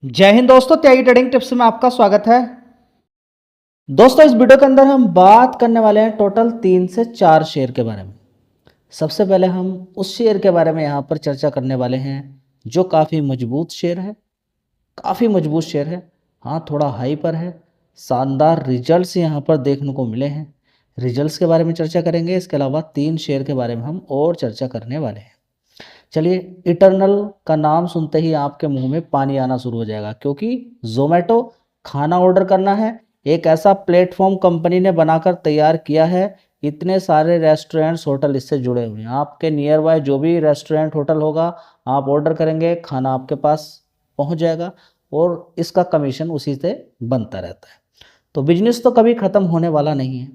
जय हिंद दोस्तों, त्यागी trading tips में आपका स्वागत है। दोस्तों, इस वीडियो के अंदर हम बात करने वाले हैं टोटल 3 से 4 शेयर के बारे में। सबसे पहले हम उस शेयर के बारे में यहाँ पर चर्चा करने वाले हैं जो काफ़ी मजबूत शेयर है, काफ़ी मजबूत शेयर है। हाँ, थोड़ा हाई पर है, शानदार रिजल्ट्स यहाँ पर देखने को मिले हैं। रिजल्ट्स के बारे में चर्चा करेंगे। इसके अलावा 3 शेयर के बारे में हम और चर्चा करने वाले हैं। चलिए, इटर्नल का नाम सुनते ही आपके मुंह में पानी आना शुरू हो जाएगा, क्योंकि जोमेटो खाना ऑर्डर करना है, एक ऐसा प्लेटफॉर्म कंपनी ने बनाकर तैयार किया है। इतने सारे रेस्टोरेंट्स, होटल इससे जुड़े हुए हैं। आपके नियर बाय जो भी रेस्टोरेंट, होटल होगा, आप ऑर्डर करेंगे, खाना आपके पास पहुंच जाएगा और इसका कमीशन उसी से बनता रहता है। तो बिजनेस तो कभी ख़त्म होने वाला नहीं है,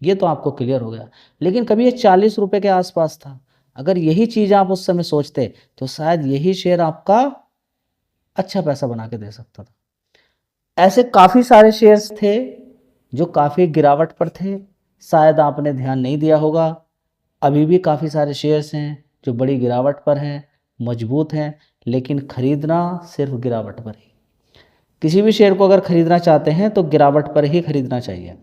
ये तो आपको क्लियर हो गया। लेकिन कभी ये 40 रुपये के आसपास था। अगर यही चीज़ आप उस समय सोचते तो शायद यही शेयर आपका अच्छा पैसा बना के दे सकता था। ऐसे काफ़ी सारे शेयर्स थे जो काफ़ी गिरावट पर थे, शायद आपने ध्यान नहीं दिया होगा। अभी भी काफ़ी सारे शेयर्स हैं जो बड़ी गिरावट पर हैं, मजबूत हैं, लेकिन खरीदना सिर्फ गिरावट पर ही। किसी भी शेयर को अगर खरीदना चाहते हैं तो गिरावट पर ही खरीदना चाहिए।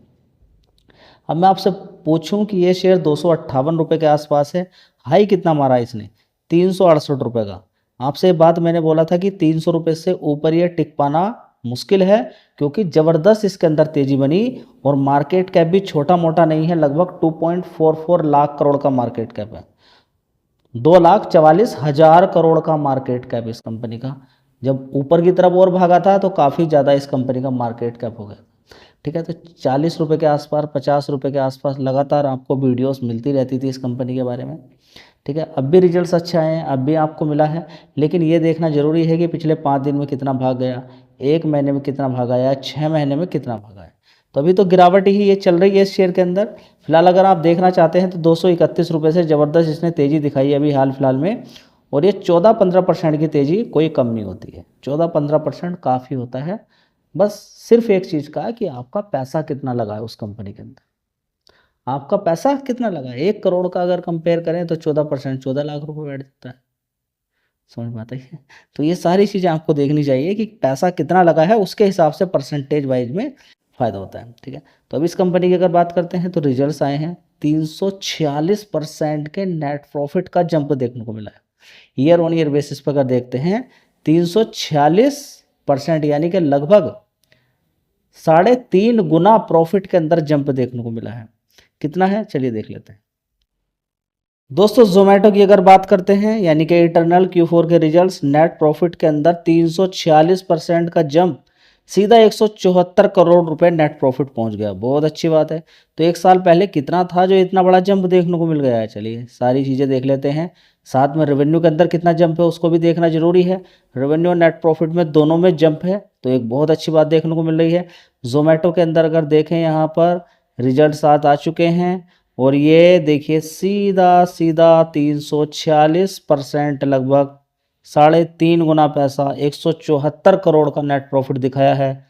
अब मैं आपसे पूछूं कि ये शेयर 258 रुपये के आसपास है, हाई कितना मारा इसने? 368 रुपये का। आपसे ये बात मैंने बोला था कि 300 रुपये से ऊपर ये टिक पाना मुश्किल है, क्योंकि ज़बरदस्त इसके अंदर तेज़ी बनी और मार्केट कैप भी छोटा मोटा नहीं है, लगभग 2.44 लाख करोड़ का मार्केट कैप है। 2,44,000 करोड़ का मार्केट कैप इस कंपनी का। जब ऊपर की तरफ और भागा था तो काफ़ी ज़्यादा इस कंपनी का मार्केट कैप हो गया। ठीक है, तो 40 रुपये के आसपास, 50 रुपये के आसपास लगातार आपको वीडियोस मिलती रहती थी इस कंपनी के बारे में। ठीक है, अब भी रिजल्ट्स अच्छे आए हैं, अब भी आपको मिला है, लेकिन ये देखना ज़रूरी है कि पिछले 5 दिन में कितना भाग गया, 1 महीने में कितना भागा या 6 महीने में कितना भागा है। तो अभी तो गिरावट ही ये चल रही है इस शेयर के अंदर। फिलहाल अगर आप देखना चाहते हैं तो 231 रुपये से ज़बरदस्त इसने तेज़ी दिखाई है अभी हाल फिलहाल में। और ये 14-15% की तेज़ी कोई कम नहीं होती है, 14-15% काफ़ी होता है। बस सिर्फ एक चीज़ का है कि आपका पैसा कितना लगा है उस कंपनी के अंदर। आपका पैसा कितना लगा है? 1 करोड़ का अगर कंपेयर करें तो 14%, 14 लाख रुपए बैठ जाता है। समझ में आता है? तो ये सारी चीज़ें आपको देखनी चाहिए कि पैसा कितना लगा है, उसके हिसाब से परसेंटेज वाइज में फ़ायदा होता है। ठीक है, तो अब इस कंपनी की अगर बात करते हैं तो रिजल्ट्स आए हैं, 346% के नेट प्रॉफिट का जंप देखने को मिला है। ईयर ऑन ईयर बेसिस पर अगर देखते हैं 346%, यानी कि लगभग 3.5 गुना प्रॉफिट के अंदर जंप देखने को मिला है। कितना है, चलिए देख लेते हैं। दोस्तों, जोमेटो की अगर बात करते हैं, यानी कि इंटरनल Q4 के रिजल्ट्स, नेट प्रॉफिट के अंदर 346% का जंप, सीधा 174 करोड़ रुपए नेट प्रॉफिट पहुंच गया। बहुत अच्छी बात है। तो एक साल पहले कितना था जो इतना बड़ा जंप देखने को मिल गया है? चलिए सारी चीज़ें देख लेते हैं। साथ में रेवेन्यू के अंदर कितना जंप है उसको भी देखना जरूरी है। रेवेन्यू और नेट प्रॉफिट में दोनों में जंप है, तो एक बहुत अच्छी बात देखने को मिल रही है। जोमेटो के अंदर अगर देखें, यहाँ पर रिजल्ट साथ आ चुके हैं और ये देखिए सीधा सीधा 346%, लगभग 3.5 गुना पैसा, 174 करोड़ का नेट प्रॉफिट दिखाया है,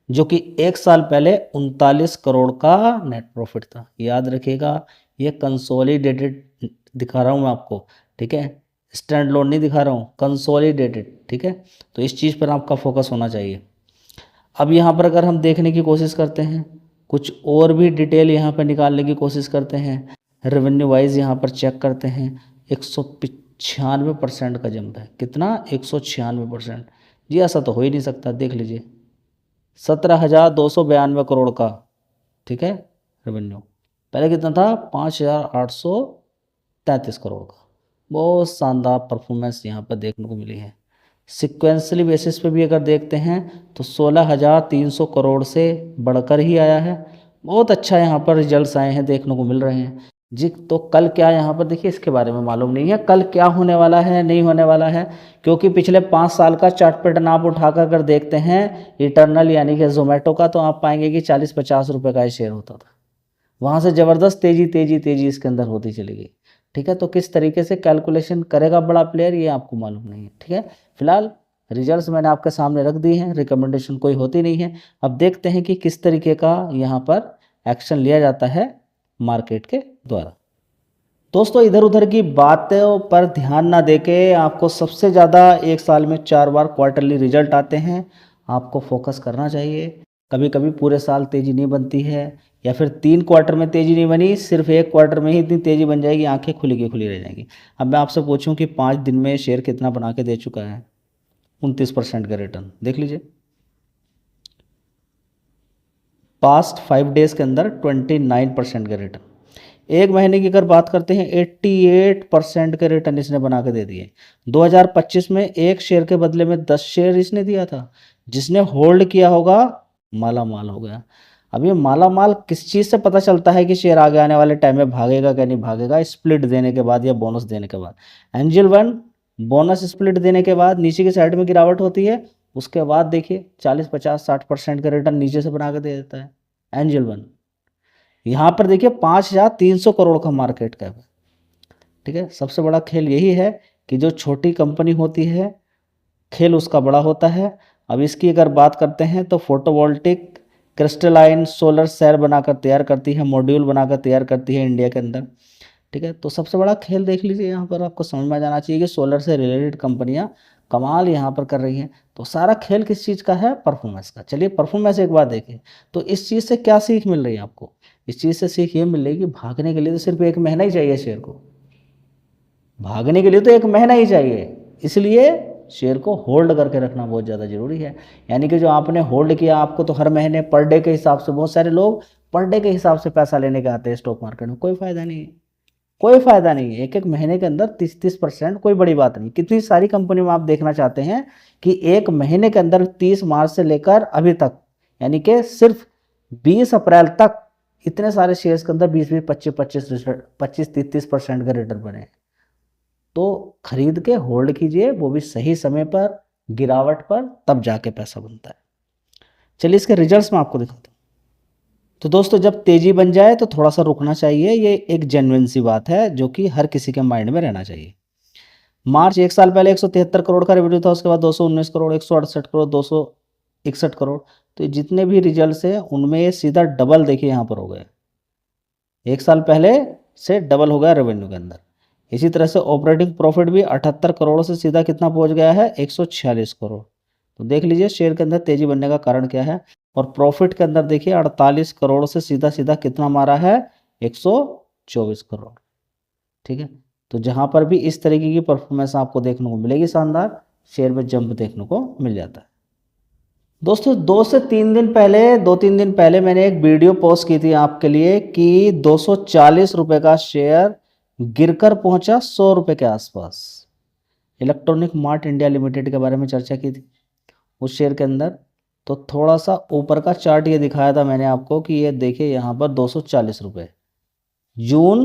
जो कि एक साल पहले 39 करोड़ का नेट प्रॉफिट था। याद रखिएगा, ये कंसोलिडेटेड दिखा रहा हूँ मैं आपको। ठीक है, स्टैंड लोन नहीं दिखा रहा हूँ, कंसोलिडेटेड। ठीक है, तो इस चीज़ पर आपका फोकस होना चाहिए। अब यहाँ पर अगर हम देखने की कोशिश करते हैं, कुछ और भी डिटेल यहाँ पर निकालने की कोशिश करते हैं, रेवेन्यू वाइज यहाँ पर चेक करते हैं, 196% का जंप है। कितना? 196%। जी ऐसा तो हो ही नहीं सकता। देख लीजिए, 17,292 करोड़ का, ठीक है, रेवेन्यू। पहले कितना था? 5,833 करोड़ का। बहुत शानदार परफॉर्मेंस यहाँ पर देखने को मिली है। सिक्वेंसली बेसिस पे भी अगर देखते हैं तो 16,300 करोड़ से बढ़कर ही आया है। बहुत अच्छा यहाँ पर रिजल्ट्स आए हैं, देखने को मिल रहे हैं जी। तो कल क्या यहाँ पर देखिए, इसके बारे में मालूम नहीं है कल क्या होने वाला है, नहीं होने वाला है, क्योंकि पिछले 5 साल का चार्ट पैटर्न आप उठाकर अगर देखते हैं इटर्नल यानी कि जोमेटो का, तो आप पाएंगे कि 40-50 रुपये का शेयर होता था। वहाँ से ज़बरदस्त तेज़ी तेज़ी तेज़ी इसके अंदर होती चली गई। ठीक है, तो किस तरीके से कैलकुलेशन करेगा बड़ा प्लेयर, ये आपको मालूम नहीं है। ठीक है, फिलहाल रिजल्ट्स मैंने आपके सामने रख दिए हैं, रिकमेंडेशन कोई होती नहीं है। अब देखते हैं कि किस तरीके का यहाँ पर एक्शन लिया जाता है मार्केट के द्वारा। दोस्तों इधर उधर की बातों पर ध्यान ना देके आपको सबसे ज़्यादा एक साल में 4 बार क्वार्टरली रिजल्ट आते हैं, आपको फोकस करना चाहिए। कभी कभी पूरे साल तेज़ी नहीं बनती है, या फिर 3 क्वार्टर में तेज़ी नहीं बनी, सिर्फ एक क्वार्टर में ही इतनी तेज़ी बन जाएगी, आंखें खुली की खुली रह जाएंगी। अब मैं आपसे पूछूं कि 5 दिन में शेयर कितना बना के दे चुका है? 29% का रिटर्न देख लीजिए। पास्ट 5 डेज के अंदर 29% का रिटर्न। एक महीने की अगर बात करते हैं 88% के रिटर्न इसने बना के दे दिए। 2025 में एक शेयर के बदले में 10 शेयर इसने दिया था। जिसने होल्ड किया होगा माला माल हो गया। अब ये माला माल किस चीज़ से पता चलता है कि शेयर आगे आने वाले टाइम में भागेगा क्या नहीं भागेगा? स्प्लिट देने के बाद या बोनस देने के बाद। एंजल वन बोनस स्प्लिट देने के बाद नीचे की साइड में गिरावट होती है, उसके बाद देखिए 40 50 60% का रिटर्न नीचे से बना के दे देता है एंजल वन। यहाँ पर देखिए 5,300 करोड़ का मार्केट कैप है। ठीक है, सबसे बड़ा खेल यही है कि जो छोटी कंपनी होती है खेल उसका बड़ा होता है। अब इसकी अगर बात करते हैं तो फोटोवोल्टिक क्रिस्टलाइन सोलर सेल बनाकर तैयार करती है, मॉड्यूल बनाकर तैयार करती है इंडिया के अंदर। ठीक है, तो सबसे बड़ा खेल देख लीजिए, यहाँ पर आपको समझ में आ जाना चाहिए कि सोलर से रिलेटेड कंपनियां कमाल यहाँ पर कर रही हैं। तो सारा खेल किस चीज़ का है? परफॉर्मेंस का। चलिए परफॉर्मेंस एक बार देखें तो इस चीज़ से क्या सीख मिल रही है आपको? इस चीज़ से सीख ये मिल रही है कि भागने के लिए तो सिर्फ 1 महीना ही चाहिए शेयर को, भागने के लिए तो 1 महीना ही चाहिए। इसलिए शेयर को होल्ड करके रखना बहुत ज़्यादा ज़रूरी है। यानी कि जो आपने होल्ड किया, आपको तो हर महीने पर डे के हिसाब से, बहुत सारे लोग पर डे के हिसाब से पैसा लेने के आते हैं स्टॉक मार्केट में, कोई फ़ायदा नहीं है, कोई फ़ायदा नहीं है। एक एक महीने के अंदर 30-30% कोई बड़ी बात नहीं। कितनी सारी कंपनी में आप देखना चाहते हैं कि एक महीने के अंदर 30 मार्च से लेकर अभी तक, यानी कि सिर्फ 20 अप्रैल तक इतने सारे शेयर्स के अंदर 20-20 25-25 30% का रिटर्न बने। तो खरीद के होल्ड कीजिए, वो भी सही समय पर, गिरावट पर, तब जाके पैसा बनता है। चलिए इसके रिजल्ट्स मैं आपको दिखाता हूँ। तो दोस्तों जब तेजी बन जाए तो थोड़ा सा रुकना चाहिए, ये एक जेन्युइन सी बात है जो कि हर किसी के माइंड में रहना चाहिए। मार्च एक साल पहले 173 करोड़ का रेवेन्यू था, उसके बाद 219 करोड़, 168 करोड़, 261 करोड़। तो जितने भी रिजल्ट्स हैं उनमें ये सीधा डबल देखिए यहाँ पर हो गए, एक साल पहले से डबल हो गया रेवेन्यू के अंदर। इसी तरह से ऑपरेटिंग प्रॉफिट भी 78 करोड़ से सीधा कितना पहुंच गया है? 146 करोड़। तो देख लीजिए शेयर के अंदर तेजी बनने का कारण क्या है। और प्रॉफिट के अंदर देखिए 48 करोड़ से सीधा सीधा कितना मारा है? 124 करोड़। ठीक है, तो जहां पर भी इस तरीके की परफॉर्मेंस आपको देखने को मिलेगी शानदार, शेयर में जंप देखने को मिल जाता है। दोस्तों 2-3 दिन पहले मैंने एक वीडियो पोस्ट की थी आपके लिए कि 240 रुपये का शेयर गिरकर पहुंचा 100 रुपये के आसपास। इलेक्ट्रॉनिक मार्ट इंडिया लिमिटेड के बारे में चर्चा की थी उस शेयर के अंदर। तो थोड़ा सा ऊपर का चार्ट ये दिखाया था मैंने आपको कि ये देखिए यहाँ पर 240 रुपये जून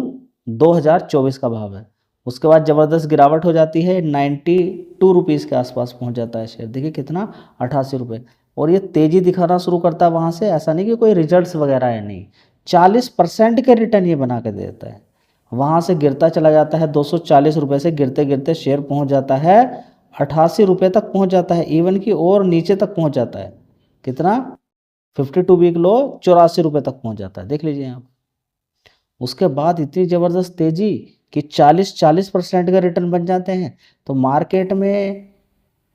2024 का भाव है। उसके बाद ज़बरदस्त गिरावट हो जाती है, 92 रुपीज़ के आसपास पहुंच जाता है शेयर। देखिए कितना, 88 रुपये। और ये तेज़ी दिखाना शुरू करता है वहाँ से। ऐसा नहीं कि कोई रिजल्ट्स वगैरह है, नहीं, 40% के रिटर्न ये बना के देता है। वहाँ से गिरता चला जाता है, 240 रुपये से गिरते गिरते शेयर पहुँच जाता है 88 रुपये तक पहुँच जाता है, इवन की और नीचे तक पहुँच जाता है। कितना? 52 वीक लो 84 रुपये तक पहुँच जाता है, देख लीजिए आप। उसके बाद इतनी ज़बरदस्त तेज़ी कि 40% के रिटर्न बन जाते हैं। तो मार्केट में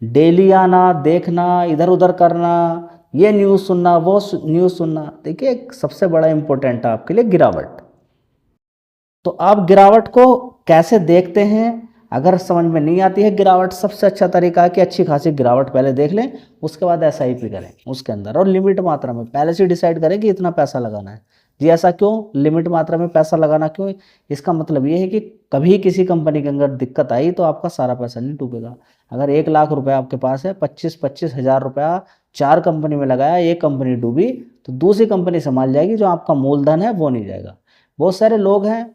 डेली आना, देखना, इधर उधर करना, ये न्यूज़ सुनना, वो न्यूज़ सुनना, देखिए एक सबसे बड़ा इम्पोर्टेंट है आपके लिए गिरावट। तो आप गिरावट को कैसे देखते हैं? अगर समझ में नहीं आती है गिरावट, सबसे अच्छा तरीका है कि अच्छी खासी गिरावट पहले देख लें, उसके बाद SIP करें उसके अंदर, और लिमिट मात्रा में पहले से डिसाइड करें कि इतना पैसा लगाना है। जी ऐसा क्यों लिमिट मात्रा में पैसा लगाना क्यों? इसका मतलब ये है कि कभी किसी कंपनी के अंदर दिक्कत आई तो आपका सारा पैसा नहीं डूबेगा। अगर 1 लाख रुपया आपके पास है, 25-25 हज़ार रुपया 4 कंपनी में लगाया, एक कंपनी डूबी तो दूसरी कंपनी संभाल जाएगी, जो आपका मूलधन है वो नहीं जाएगा। बहुत सारे लोग हैं,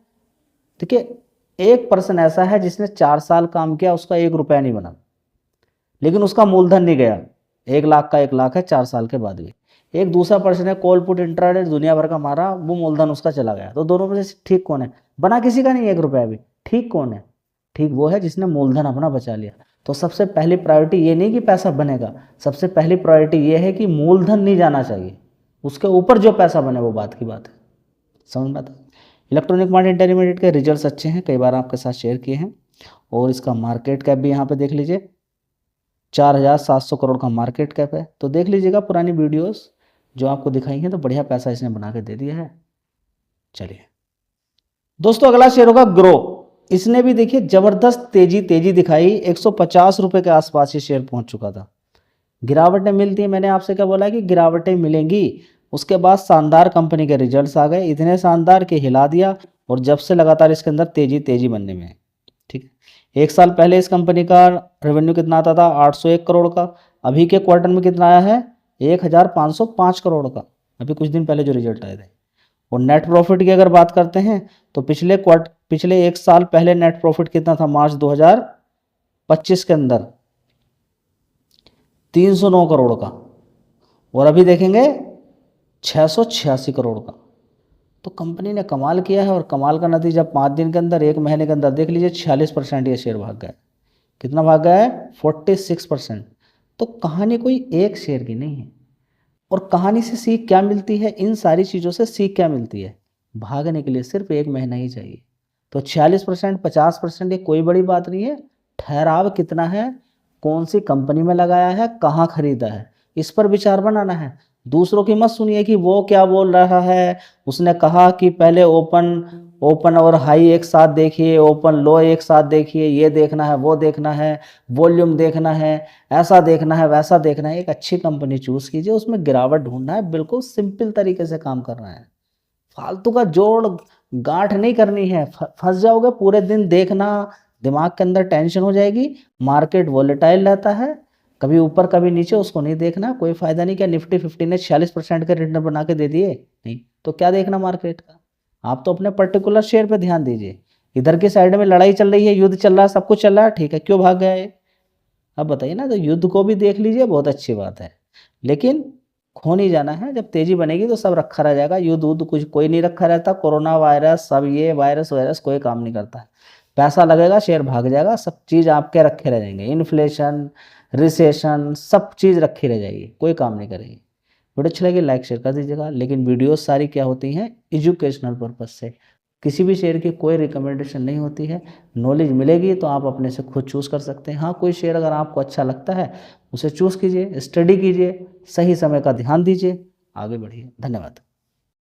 देखिए 1% ऐसा है जिसने 4 साल काम किया, उसका 1 रुपया नहीं बना, लेकिन उसका मूलधन नहीं गया। 1 लाख का 1 लाख है 4 साल के बाद भी। एक दूसरा पर्सन है कॉल पुट इंट्राडे दुनिया भर का मारा, वो मूलधन उसका चला गया। तो दोनों में से ठीक कौन है? बना किसी का नहीं 1 रुपया भी। ठीक कौन है? ठीक वो है जिसने मूलधन अपना बचा लिया। तो सबसे पहली प्रायोरिटी ये नहीं कि पैसा बनेगा, सबसे पहली प्रायोरिटी ये है कि मूलधन नहीं जाना चाहिए, उसके ऊपर जो पैसा बने वो बात की बात है। समझ में आता है? इलेक्ट्रॉनिक मार्ट इंटरमीडिएट के रिजल्ट्स अच्छे हैं, कई बार आपके साथ शेयर किए हैं। और इसका मार्केट कैप भी यहाँ पे देख लीजिए, 4,700 करोड़ का मार्केट कैप है। तो देख लीजिएगा पुरानी वीडियोस जो आपको दिखाई हैं, तो बढ़िया पैसा इसने बना के दे दिया है। चलिए दोस्तों, अगला शेयर होगा ग्रो। इसने भी देखिए जबरदस्त तेजी दिखाई, 150 रुपए के आसपास ये शेयर पहुंच चुका था। गिरावटें मिलती हैं, मैंने आपसे क्या बोला कि गिरावटें मिलेंगी। उसके बाद शानदार कंपनी के रिजल्ट्स आ गए, इतने शानदार के हिला दिया, और जब से लगातार इसके अंदर तेजी बनने में है। ठीक है, 1 साल पहले इस कंपनी का रेवेन्यू कितना आता था, 801 करोड़ का। अभी के क्वार्टर में कितना आया है, 1,505 करोड़ का, अभी कुछ दिन पहले जो रिजल्ट आए थे। और नेट प्रॉफिट की अगर बात करते हैं तो पिछले 1 साल पहले नेट प्रॉफिट कितना था, मार्च 2025 के अंदर 309 करोड़ का, और अभी देखेंगे 686 करोड़ का। तो कंपनी ने कमाल किया है, और कमाल का नतीजा 5 दिन के अंदर, 1 महीने के अंदर देख लीजिए 46% ये शेयर भाग गया है। कितना भाग गया है, 46%। तो कहानी कोई एक शेयर की नहीं है। और कहानी से सीख क्या मिलती है, इन सारी चीज़ों से सीख क्या मिलती है, भागने के लिए सिर्फ 1 महीना ही चाहिए। तो 46%, 50% ये कोई बड़ी बात नहीं है। ठहराव कितना है, कौन सी कंपनी में लगाया है, कहाँ खरीदा है, इस पर विचार बनाना है। दूसरों की मत सुनिए कि वो क्या बोल रहा है, उसने कहा कि पहले ओपन और हाई एक साथ देखिए, ओपन लो एक साथ देखिए, ये देखना है, वो देखना है, वॉल्यूम देखना है, ऐसा देखना है, वैसा देखना है। एक अच्छी कंपनी चूज कीजिए, उसमें गिरावट ढूंढना है, बिल्कुल सिंपल तरीके से काम करना है। फालतू का जोड़ गांठ नहीं करनी है, फंस जाओगे। पूरे दिन देखना, दिमाग के अंदर टेंशन हो जाएगी। मार्केट वॉलेटाइल रहता है, कभी ऊपर कभी नीचे, उसको नहीं देखना, कोई फायदा नहीं। क्या निफ्टी 50 ने 46% के रिटर्न बना के दे दिए, नहीं तो क्या देखना मार्केट का। आप तो अपने पर्टिकुलर शेयर पे ध्यान दीजिए। इधर की साइड में लड़ाई चल रही है, युद्ध चल रहा है, सब कुछ चल रहा है, ठीक है, क्यों भाग गया ये, अब बताइए ना। तो युद्ध को भी देख लीजिए, बहुत अच्छी बात है, लेकिन खो नहीं जाना है। जब तेजी बनेगी तो सब रखा रह जाएगा, युद्ध कुछ कोई नहीं रखा रहता। कोरोना वायरस, सब ये वायरस कोई काम नहीं करता है। पैसा लगेगा, शेयर भाग जाएगा, सब चीज़ आपके रखे रह जाएंगे। इन्फ्लेशन, रिसेशन, सब चीज़ रखी रह जाएगी, कोई काम नहीं करेगी। वीडियो अच्छी लगी लाइक शेयर कर दीजिएगा। लेकिन वीडियोस सारी क्या होती हैं, एजुकेशनल पर्पज़ से। किसी भी शेयर की कोई रिकमेंडेशन नहीं होती है। नॉलेज मिलेगी तो आप अपने से खुद चूज़ कर सकते हैं। हाँ, कोई शेयर अगर आपको अच्छा लगता है उसे चूज़ कीजिए, स्टडी कीजिए, सही समय का ध्यान दीजिए, आगे बढ़िए। धन्यवाद।